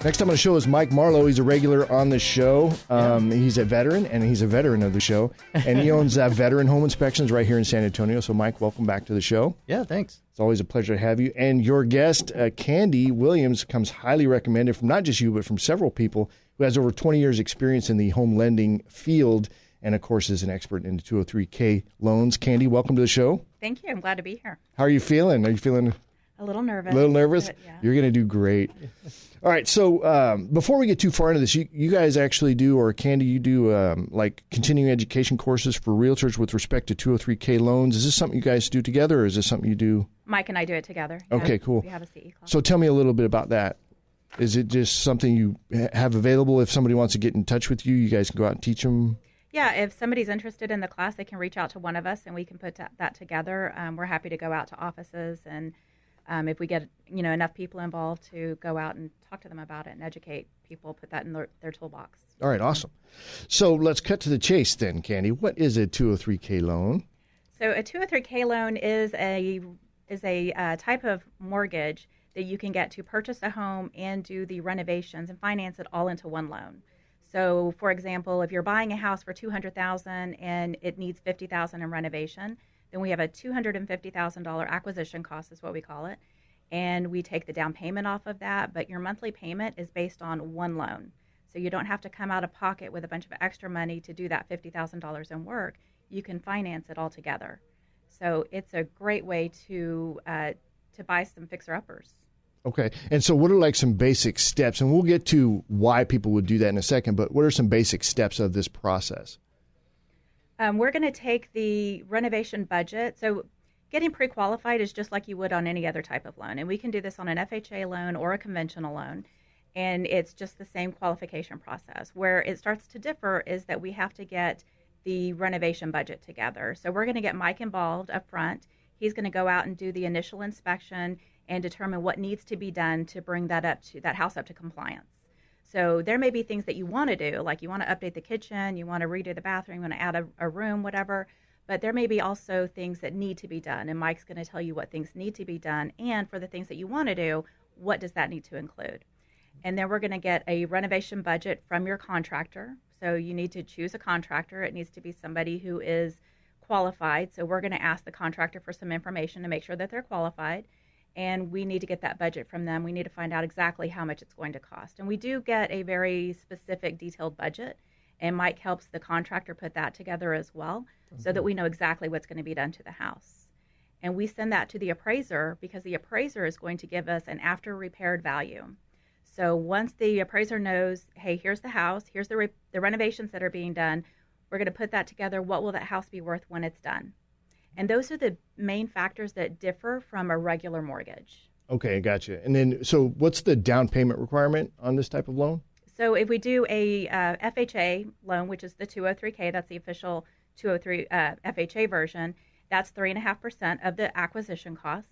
Next time on the show is Mike Marlowe. He's a regular on the show. He's a veteran, and he's a veteran of the show. And he owns Veteran Home Inspections right here in San Antonio. So, Mike, welcome back to the show. Yeah, thanks. It's always a pleasure to have you. And your guest, Candy Williams, comes highly recommended from not just you, but from several people who has over 20 years experience in the home lending field and, of course, is an expert in 203K loans. Candy, welcome to the show. Thank you. I'm glad to be here. How are you feeling? Are you feeling a little nervous? A little nervous? But, yeah. You're going to do great. All right, so before we get too far into this, you guys actually do, or Candy, you do like continuing education courses for realtors with respect to 203K loans. Is this something you guys do together, or is this something you do? Mike and I do it together. Okay, yeah, cool. We have a CE class. So tell me a little bit about that. Is it just something you have available if somebody wants to get in touch with you? You guys can go out and teach them? Yeah, if somebody's interested in the class, they can reach out to one of us, and we can put that together. We're happy to go out to offices, and if we get enough people involved to go out and talk to them about it and educate people, put that in their toolbox. All right, awesome. So let's cut to the chase then, Candy. What is a 203K loan? So a 203K loan is a type of mortgage that you can get to purchase a home and do the renovations and finance it all into one loan. So, for example, if you're buying a house for $200,000 and it needs $50,000 in renovation, then we have a $250,000 acquisition cost, is what we call it, and we take the down payment off of that. But your monthly payment is based on one loan, so you don't have to come out of pocket with a bunch of extra money to do that $50,000 in work. You can finance it all together. So it's a great way to buy some fixer-uppers. Okay. And so what are like some basic steps? And we'll get to why people would do that in a second, but what are some basic steps of this process? We're going to take the renovation budget. So getting pre-qualified is just like you would on any other type of loan. And we can do this on an FHA loan or a conventional loan. And it's just the same qualification process. Where it starts to differ is that we have to get the renovation budget together. So we're going to get Mike involved up front. He's going to go out and do the initial inspection and determine what needs to be done to bring that house up to compliance. So there may be things that you want to do, like you want to update the kitchen, you want to redo the bathroom, you want to add a room, whatever. But there may be also things that need to be done, and Mike's going to tell you what things need to be done. And for the things that you want to do, what does that need to include? And then we're going to get a renovation budget from your contractor. So you need to choose a contractor. It needs to be somebody who is qualified. So we're going to ask the contractor for some information to make sure that they're qualified. And we need to get that budget from them. We need to find out exactly how much it's going to cost. And we do get a very specific, detailed budget. And Mike helps the contractor put that together as well, so that we know exactly what's going to be done to the house. And we send that to the appraiser because the appraiser is going to give us an after-repaired value. So once the appraiser knows, hey, here's the house, here's the renovations that are being done, we're going to put that together. What will that house be worth when it's done? And those are the main factors that differ from a regular mortgage. Okay, gotcha. And then, so what's the down payment requirement on this type of loan? So if we do a FHA loan, which is the 203K, that's the official 203 FHA version, that's 3.5% of the acquisition cost.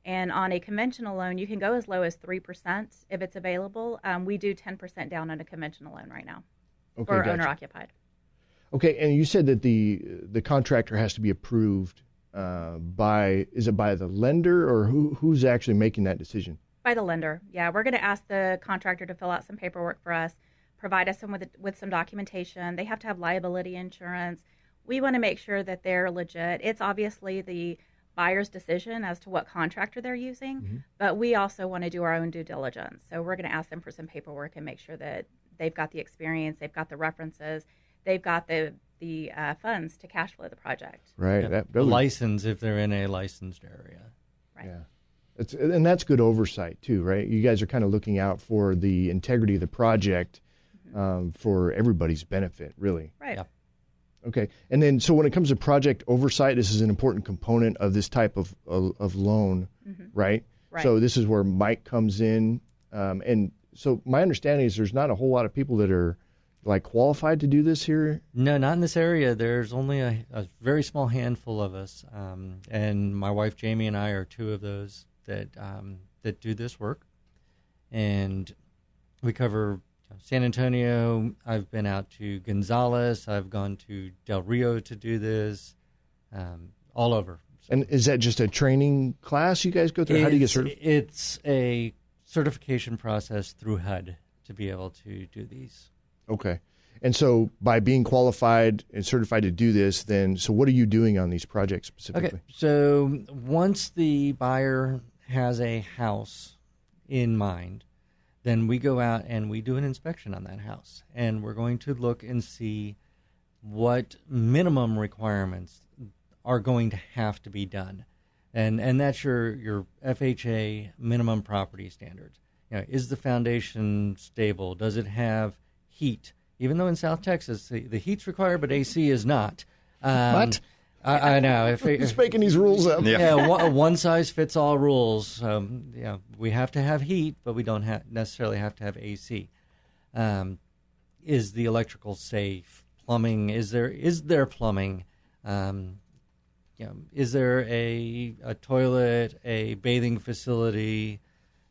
And on a conventional loan, you can go as low as 3% if it's available. We do 10% down on a conventional loan right now for gotcha. owner-occupied. Okay, and you said that the contractor has to be approved by the lender, or who's actually making that decision? By the lender, yeah. We're going to ask the contractor to fill out some paperwork for us, provide us with some documentation. They have to have liability insurance. We want to make sure that they're legit. It's obviously the buyer's decision as to what contractor they're using, but we also want to do our own due diligence. So we're going to ask them for some paperwork and make sure that they've got the experience, they've got the references, they've got the funds to cash flow the project. Right. Yeah, the license if they're in a licensed area. Right. Yeah. And that's good oversight too, right? You guys are kind of looking out for the integrity of the project for everybody's benefit, really. Right. Yeah. Okay. And then, so when it comes to project oversight, this is an important component of this type of loan, right? Right. So this is where Mike comes in. And so my understanding is there's not a whole lot of people that are like qualified to do this here? No, not in this area. There's only a very small handful of us, and my wife Jamie and I are two of those that do this work, and we cover San Antonio. I've been out to Gonzales. I've gone to Del Rio to do this, all over. And is that just a training class you guys go through? How do you get certified? It's a certification process through HUD. to be able to do these. Okay. And so by being qualified and certified to do this, then, so what are you doing on these projects specifically? Okay. So once the buyer has a house in mind, then we go out and we do an inspection on that house. And we're going to look and see what minimum requirements are going to have to be done. And that's your FHA minimum property standards. Is the foundation stable? Does it have heat? Even though in South Texas, the heat's required, but AC is not. What? I know. He's making these rules up. Yeah, one size fits all rules. We have to have heat, but we don't necessarily have to have AC. Is the electrical safe? Plumbing? Is there plumbing? Is there a toilet, a bathing facility,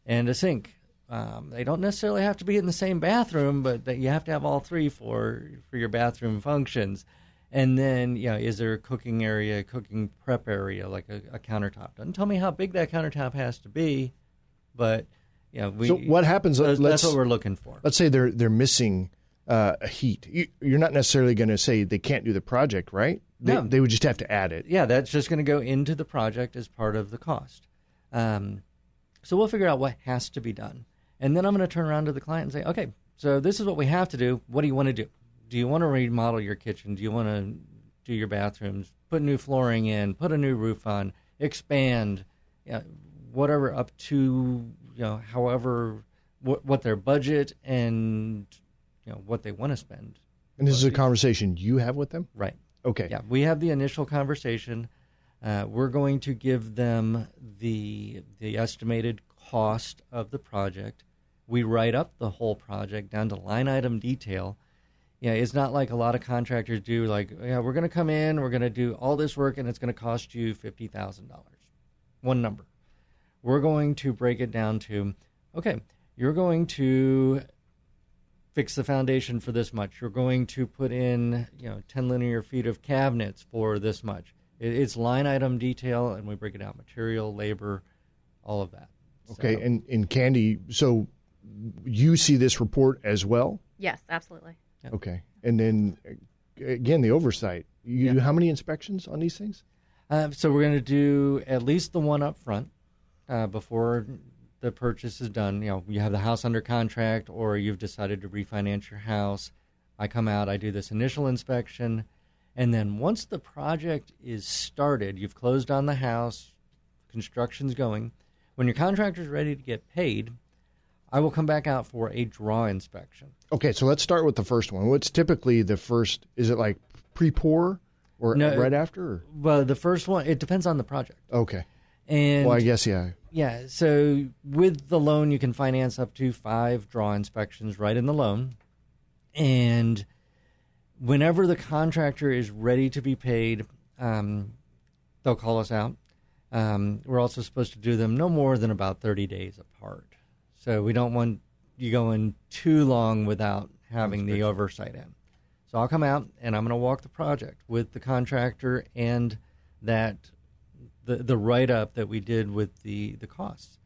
and a sink? They don't necessarily have to be in the same bathroom, but that you have to have all three for your bathroom functions. And then, is there a cooking area, cooking prep area, like a countertop? Doesn't tell me how big that countertop has to be, but so what happens? That's what we're looking for. Let's say they're missing heat. You're not necessarily going to say they can't do the project, right? No. They would just have to add it. Yeah, that's just going to go into the project as part of the cost. So we'll figure out what has to be done. And then I'm going to turn around to the client and say, okay, so this is what we have to do. What do you want to do? Do you want to remodel your kitchen? Do you want to do your bathrooms, put new flooring in, put a new roof on, expand, whatever, up to, however, what their budget and, what they want to spend. And this is a conversation you have with them? Right. Okay. Yeah, we have the initial conversation. We're going to give them the estimated cost of the project. We write up the whole project down to line item detail. It's not like a lot of contractors do, like, we're going to come in, we're going to do all this work, and it's going to cost you $50,000. One number. We're going to break it down to, okay, you're going to fix the foundation for this much. You're going to put in, 10 linear feet of cabinets for this much. It's line item detail, and we break it out, material, labor, all of that. Okay, so. And Candy, so you see this report as well? Yes, absolutely. Yep. Okay. And then, again, the oversight. You do how many inspections on these things? So we're going to do at least the one up front before the purchase is done. You have the house under contract or you've decided to refinance your house. I come out, I do this initial inspection, and then once the project is started, you've closed on the house, construction's going. When your contractor's ready to get paid, I will come back out for a draw inspection. Okay, so let's start with the first one. What's typically the first? Is it like pre-pour or right after? Or? Well, the first one, it depends on the project. Okay. And well, I guess, yeah. Yeah, so with the loan, you can finance up to 5 draw inspections right in the loan. And whenever the contractor is ready to be paid, they'll call us out. We're also supposed to do them no more than about 30 days apart. So we don't want you going too long without having the oversight in. So I'll come out and I'm going to walk the project with the contractor and that the write-up that we did with the costs.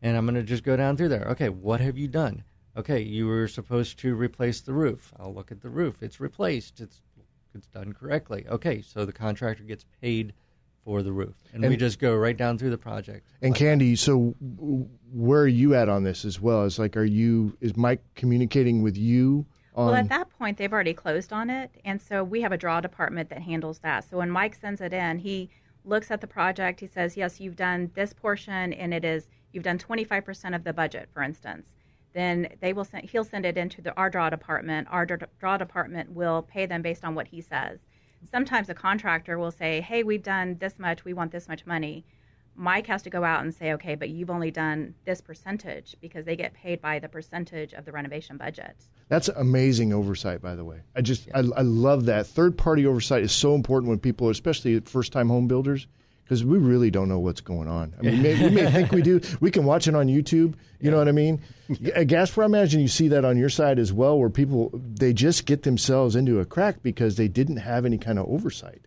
And I'm going to just go down through there. Okay, what have you done? Okay, you were supposed to replace the roof. I'll look at the roof. It's replaced. It's done correctly. Okay, so the contractor gets paid for the roof. And we just go right down through the project. And Candy, so where are you at on this as well? Is Mike communicating with you? Well, at that point, they've already closed on it. And so we have a draw department that handles that. So when Mike sends it in, he looks at the project. He says, yes, you've done this portion, and you've done 25% of the budget, for instance. Then he'll send it into our draw department. Our draw department will pay them based on what he says. Sometimes a contractor will say, hey, we've done this much, we want this much money. Mike has to go out and say, okay, but you've only done this percentage, because they get paid by the percentage of the renovation budget. That's amazing oversight, by the way. I love that. Third-party oversight is so important when people, especially first-time home builders, because we really don't know what's going on. I mean, we may think we do. We can watch it on YouTube. You know what I mean? Gasper, I imagine you see that on your side as well, where people, they just get themselves into a crack because they didn't have any kind of oversight.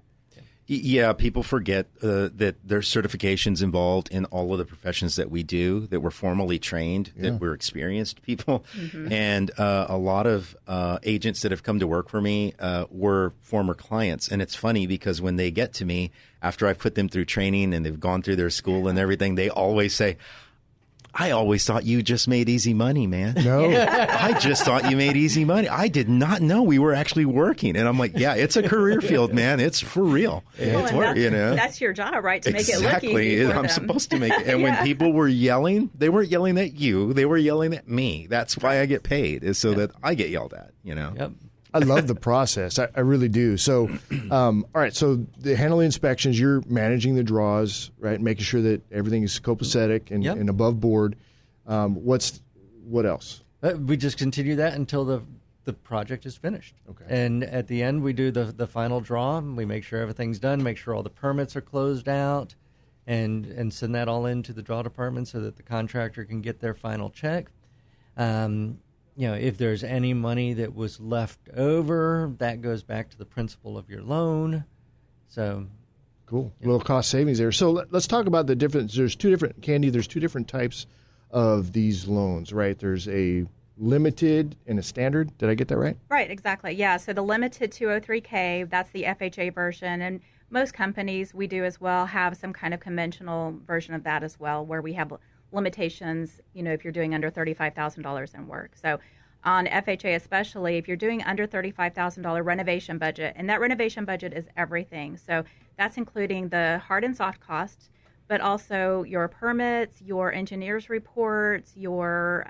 Yeah, people forget that there's certifications involved in all of the professions that we do, that we're formally trained, that we're experienced people. And a lot of agents that have come to work for me were former clients. And it's funny because when they get to me, after I've put them through training and they've gone through their school and everything, they always say, I always thought you just made easy money, man. No. I just thought you made easy money. I did not know we were actually working. And I'm like, yeah, it's a career field, man. It's for real. Well, It's work, that's your job, right? To make it look easy for I'm them. supposed to make it. And when people were yelling, they weren't yelling at you. They were yelling at me. That's why I get paid, is so that I get yelled at, Yep. I love the process. I really do. So, all right. So the handling inspections, you're managing the draws, right? Making sure that everything is copacetic and above board. What else? We just continue that until the project is finished. Okay. And at the end, we do the final draw. We make sure everything's done, make sure all the permits are closed out, and send that all into the draw department so that the contractor can get their final check. If there's any money that was left over, that goes back to the principal of your loan. So, cool. A little cost savings there. So let's talk about the difference. There's two different types of these loans, right? There's a limited and a standard. Did I get that right? Right, exactly. Yeah, so the limited 203K, that's the FHA version. And most companies we do as well have some kind of conventional version of that as well, where we have limitations, if you're doing under $35,000 in work. So on FHA especially, if you're doing under $35,000 renovation budget, and that renovation budget is everything. So that's including the hard and soft costs, but also your permits, your engineer's reports, your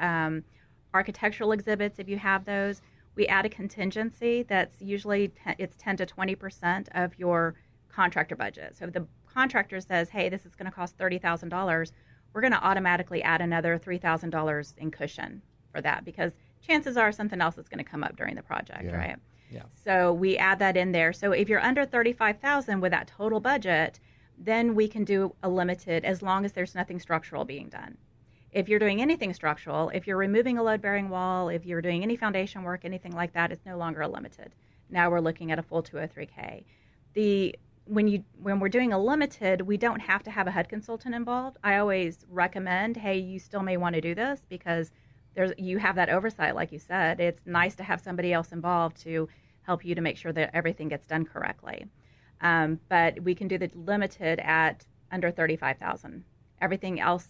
architectural exhibits, if you have those. We add a contingency that's usually it's 10 to 20% of your contractor budget. So if the contractor says, hey, this is going to cost $30,000, we're going to automatically add another $3,000 in cushion for that, because chances are something else is going to come up during the project, right? Yeah. So we add that in there. So if you're under $35,000 with that total budget, then we can do a limited as long as there's nothing structural being done. If you're doing anything structural, if you're removing a load-bearing wall, if you're doing any foundation work, anything like that, it's no longer a limited. Now we're looking at a full 203K. When we're doing a limited, we don't have to have a HUD consultant involved. I always recommend, hey, you still may want to do this because you have that oversight, like you said. It's nice to have somebody else involved to help you to make sure that everything gets done correctly. But we can do the limited at under $35,000. Everything else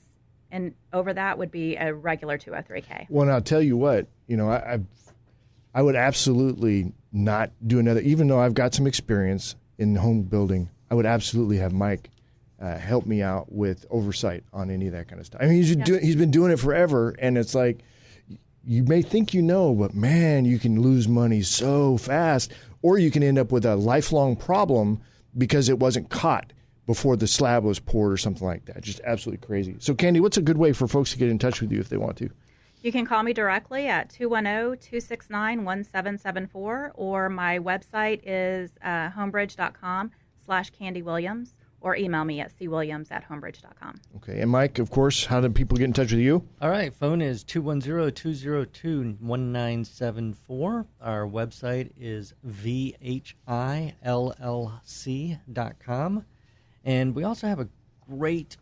and over that would be a regular 203K. Well, and I'll tell you what, I would absolutely not do another, even though I've got some experience in home building, I would absolutely have Mike help me out with oversight on any of that kind of stuff. I mean, he's been doing it forever, and it's like, you may think but man, you can lose money so fast, or you can end up with a lifelong problem because it wasn't caught before the slab was poured or something like that. Just absolutely crazy. So, Candy, what's a good way for folks to get in touch with you if they want to? You can call me directly at 210-269-1774, or my website is homebridge.com/Candy Williams, or email me at cwilliams@homebridge.com. Okay. And Mike, of course, how do people get in touch with you? All right. Phone is 210-202-1974. Our website is vhillc.com. And we also have a great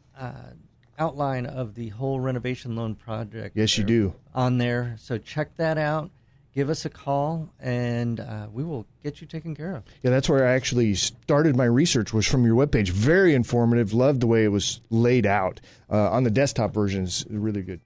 outline of the whole renovation loan project. Yes, you do. On there. So check that out. Give us a call, and we will get you taken care of. Yeah, that's where I actually started my research, was from your webpage. Very informative. Loved the way it was laid out. On the desktop version, it's really good.